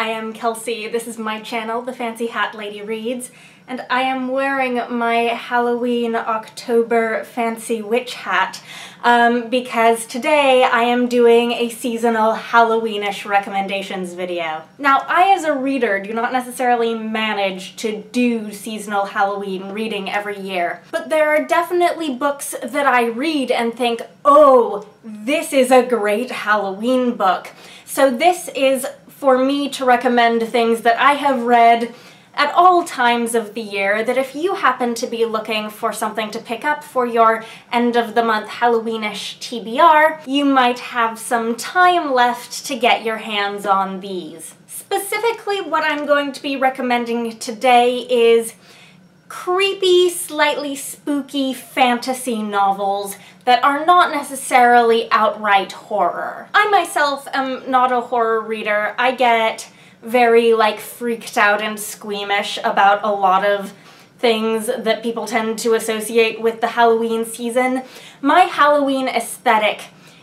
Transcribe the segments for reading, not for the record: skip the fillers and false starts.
I am Kelsey. This is my channel, The Fancy Hat Lady Reads, and I am wearing my Halloween October fancy witch hat because today I am doing a seasonal Halloweenish recommendations video. Now, I as a reader do not necessarily manage to do seasonal Halloween reading every year, but there are definitely books that I read and think, oh, this is a great Halloween book. So this is for me to recommend things that I have read at all times of the year, that if you happen to be looking for something to pick up for your end-of-the-month Halloweenish TBR, you might have some time left to get your hands on these. Specifically, what I'm going to be recommending today is creepy, slightly spooky fantasy novels that are not necessarily outright horror. I myself am not a horror reader. I get very, freaked out and squeamish about a lot of things that people tend to associate with the Halloween season. My Halloween aesthetic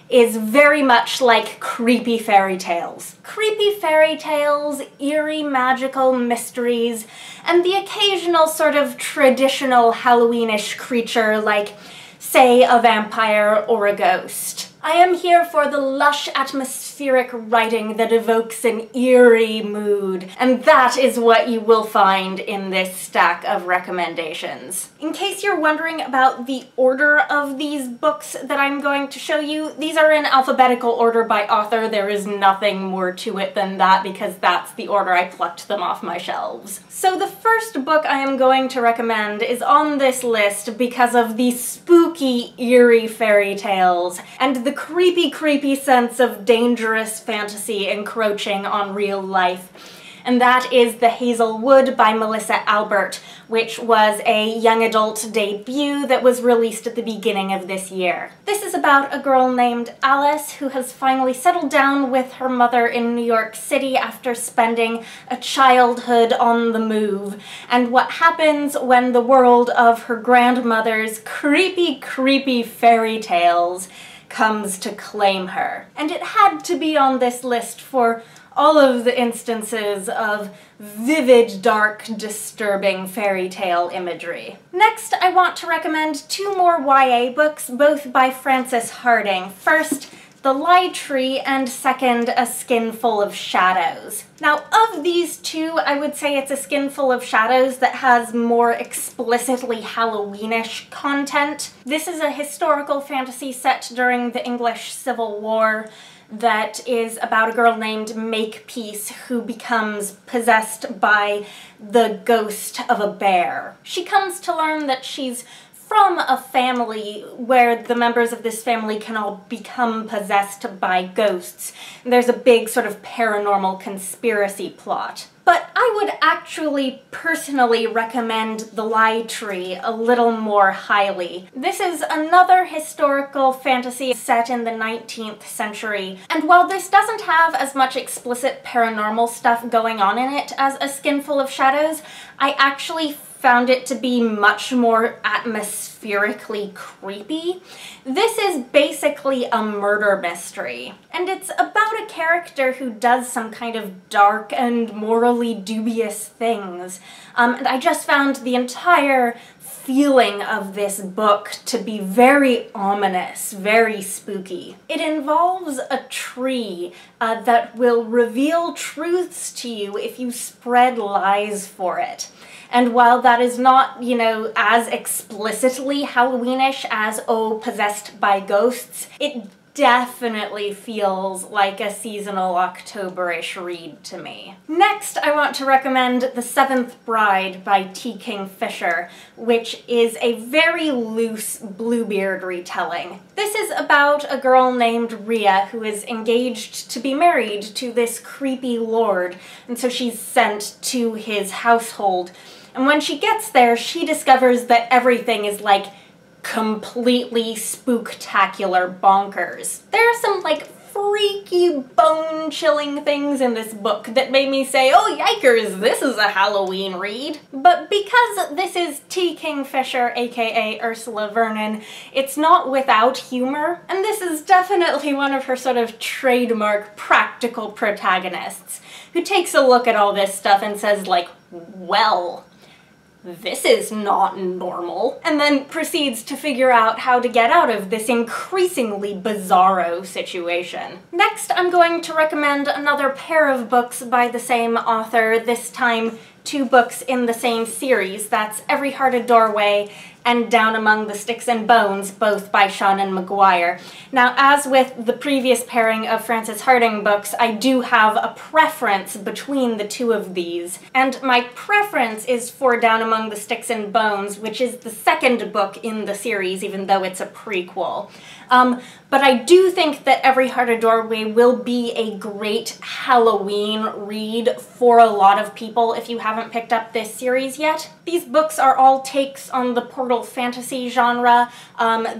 is very much like creepy fairy tales. Creepy fairy tales, eerie magical mysteries, and the occasional sort of traditional Halloweenish creature like, say, a vampire or a ghost. I am here for the lush atmospheric writing that evokes an eerie mood, and that is what you will find in this stack of recommendations. In case you're wondering about the order of these books that I'm going to show you, these are in alphabetical order by author. There is nothing more to it than that because that's the order I plucked them off my shelves. So the first book I am going to recommend is on this list because of the spooky, eerie fairy tales and the creepy sense of dangerous fantasy encroaching on real life. And that is The Hazel Wood by Melissa Albert, which was a young adult debut that was released at the beginning of this year. This is about a girl named Alice who has finally settled down with her mother in New York City after spending a childhood on the move, and what happens when the world of her grandmother's creepy fairy tales comes to claim her. And it had to be on this list for all of the instances of vivid, dark, disturbing fairy tale imagery. Next, I want to recommend two more YA books, both by Frances Hardinge. First, The Lie Tree, and second, A Skinful of Shadows. Now, of these two, I would say it's A Skinful of Shadows that has more explicitly Halloweenish content. This is a historical fantasy set during the English Civil War that is about a girl named Makepeace who becomes possessed by the ghost of a bear. She comes to learn that she's from a family where the members of this family can all become possessed by ghosts. There's a big sort of paranormal conspiracy plot. But I would actually personally recommend The Lie Tree a little more highly. This is another historical fantasy set in the 19th century, and while this doesn't have as much explicit paranormal stuff going on in it as A Skinful of Shadows, I actually found it to be much more atmospherically creepy. This is basically a murder mystery, and it's about a character who does some kind of dark and morally dubious things. And I just found the entire feeling of this book to be very ominous, very spooky. It involves a tree that will reveal truths to you if you spread lies for it. And while that is not, as explicitly Halloweenish as, oh, possessed by ghosts, it definitely feels like a seasonal October-ish read to me. Next, I want to recommend The Seventh Bride by Kingfisher, which is a very loose Bluebeard retelling. This is about a girl named Rhea who is engaged to be married to this creepy lord, and so she's sent to his household. And when she gets there, she discovers that everything is completely spooktacular bonkers. There are some freaky, bone-chilling things in this book that made me say, oh yikers, this is a Halloween read. But because this is T. Kingfisher, aka Ursula Vernon, it's not without humor, and this is definitely one of her sort of trademark practical protagonists, who takes a look at all this stuff and says, like, well, this is not normal, and then proceeds to figure out how to get out of this increasingly bizarro situation. Next, I'm going to recommend another pair of books by the same author, this time 2 books in the same series. That's Every Heart a Doorway and Down Among the Sticks and Bones, both by Seanan and McGuire. Now, as with the previous pairing of Frances Hardinge books, I do have a preference between the 2 of these, and my preference is for Down Among the Sticks and Bones, which is the 2nd book in the series, even though it's a prequel. But I do think that Every Heart a Doorway will be a great Halloween read for a lot of people if you haven't picked up this series yet. These books are all takes on the portal fantasy genre.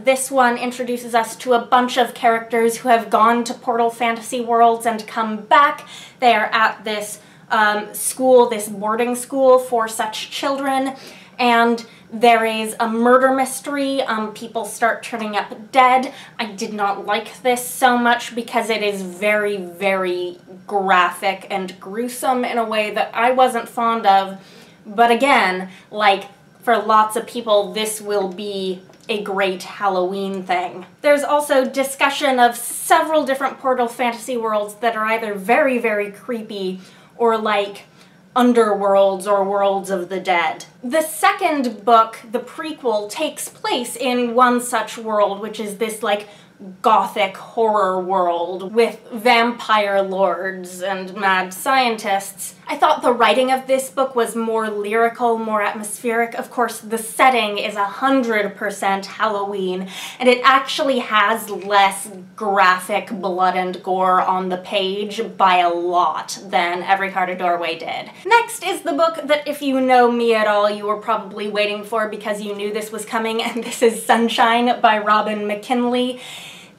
This one introduces us to a bunch of characters who have gone to portal fantasy worlds and come back. They are at this school, this boarding school for such children, and there is a murder mystery. People start turning up dead. I did not like this so much because it is very, very graphic and gruesome in a way that I wasn't fond of. But again, like, for lots of people, this will be a great Halloween thing. There's also discussion of several different portal fantasy worlds that are either very, very creepy or like underworlds or worlds of the dead. The 2nd book, the prequel, takes place in one such world, which is this like Gothic horror world with vampire lords and mad scientists. I thought the writing of this book was more lyrical, more atmospheric. Of course, the setting is 100% Halloween, and it actually has less graphic blood and gore on the page by a lot than Every Heart a Doorway did. Next is the book that, if you know me at all, you were probably waiting for because you knew this was coming, and this is Sunshine by Robin McKinley.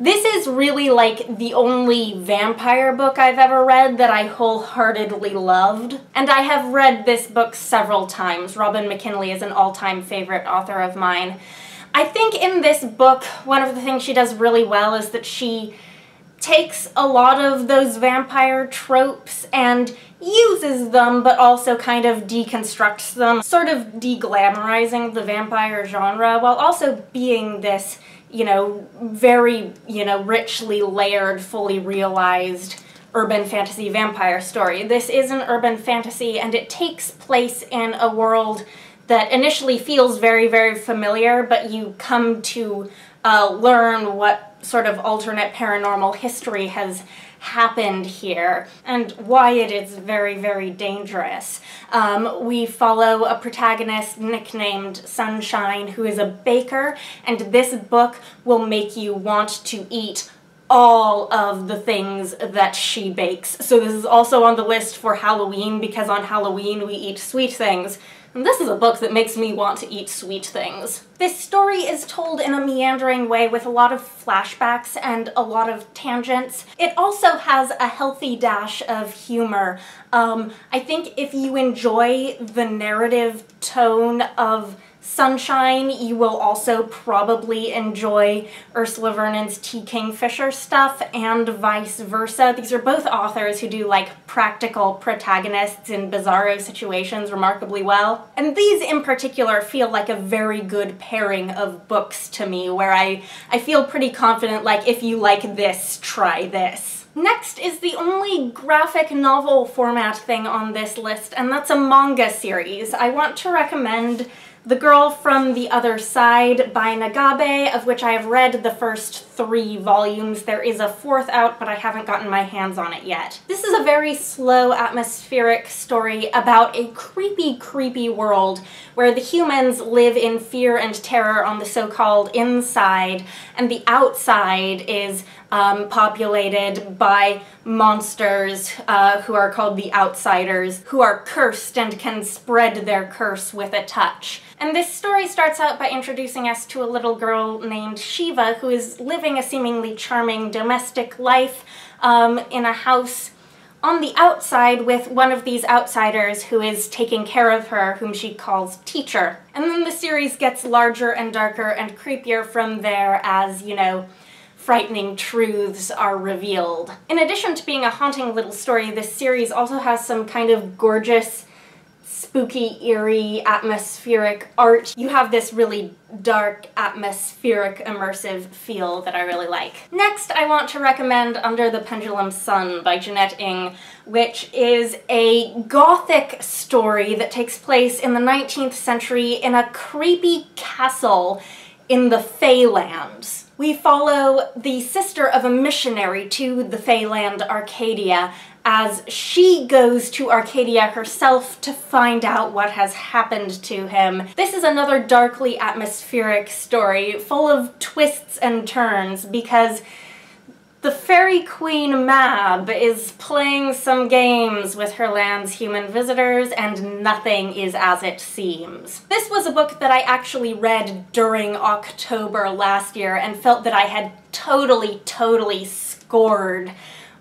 This is really like the only vampire book I've ever read that I wholeheartedly loved, and I have read this book several times. Robin McKinley is an all-time favorite author of mine. I think in this book, one of the things she does really well is that she takes a lot of those vampire tropes and uses them, but also kind of deconstructs them, sort of de-glamorizing the vampire genre, while also being this, you know, very, you know, richly layered, fully realized urban fantasy vampire story. This is an urban fantasy, and it takes place in a world that initially feels very, very familiar, but you come to learn what sort of alternate paranormal history has happened here and why it is very, very dangerous. We follow a protagonist nicknamed Sunshine, who is a baker, and this book will make you want to eat all of the things that she bakes. So this is also on the list for Halloween, because on Halloween we eat sweet things. And this is a book that makes me want to eat sweet things. This story is told in a meandering way with a lot of flashbacks and a lot of tangents. It also has a healthy dash of humor. I think if you enjoy the narrative tone of Sunshine, you will also probably enjoy Ursula Vernon's T. Kingfisher stuff, and vice versa. These are both authors who do like practical protagonists in bizarro situations remarkably well. And these in particular feel like a very good pairing of books to me, where I feel pretty confident, like, if you like this, try this. Next is the only graphic novel format thing on this list, and that's a manga series. I want to recommend The Girl from the Other Side by Nagabe, of which I have read the first 3 volumes. There is a 4th out, but I haven't gotten my hands on it yet. This is a very slow, atmospheric story about a creepy, creepy world where the humans live in fear and terror on the so-called inside, and the outside is populated by monsters who are called the Outsiders, who are cursed and can spread their curse with a touch. And this story starts out by introducing us to a little girl named Shiva, who is living a seemingly charming domestic life in a house on the outside with one of these outsiders who is taking care of her, whom she calls Teacher. And then the series gets larger and darker and creepier from there as, you know, frightening truths are revealed. In addition to being a haunting little story, this series also has some kind of gorgeous, spooky, eerie, atmospheric art. You have this really dark, atmospheric, immersive feel that I really like. Next, I want to recommend Under the Pendulum Sun by Jeannette, which is a Gothic story that takes place in the 19th century in a creepy castle in the Feylands. We follow the sister of a missionary to the Feyland Arcadia as she goes to Arcadia herself to find out what has happened to him. This is another darkly atmospheric story full of twists and turns because the fairy queen Mab is playing some games with her land's human visitors and nothing is as it seems. This was a book that I actually read during October last year and felt that I had totally scored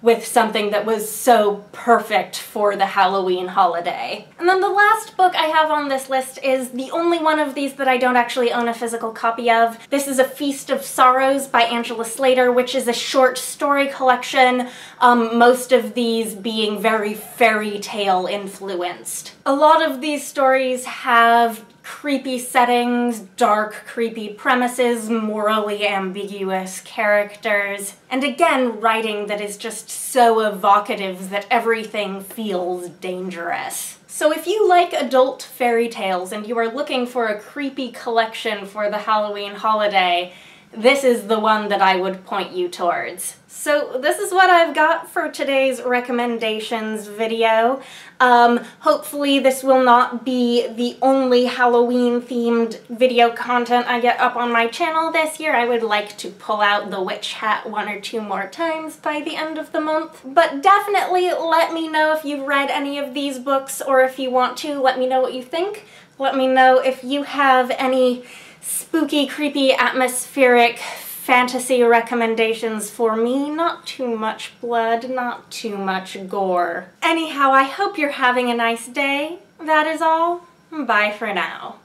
with something that was so perfect for the Halloween holiday. And then the last book I have on this list is the only one of these that I don't actually own a physical copy of. This is A Feast of Sorrows by Angela Slater, which is a short story collection, most of these being very fairy tale influenced. A lot of these stories have creepy settings, dark, creepy premises, morally ambiguous characters, and again, writing that is just so evocative that everything feels dangerous. So if you like adult fairy tales and you are looking for a creepy collection for the Halloween holiday, this is the one that I would point you towards. So this is what I've got for today's recommendations video. Hopefully this will not be the only Halloween themed video content I get up on my channel this year. I would like to pull out the witch hat 1 or 2 more times by the end of the month. But definitely let me know if you've read any of these books, or if you want to, let me know what you think. Let me know if you have any spooky, creepy, atmospheric fantasy recommendations for me. Not too much blood, not too much gore. Anyhow, I hope you're having a nice day. That is all. Bye for now.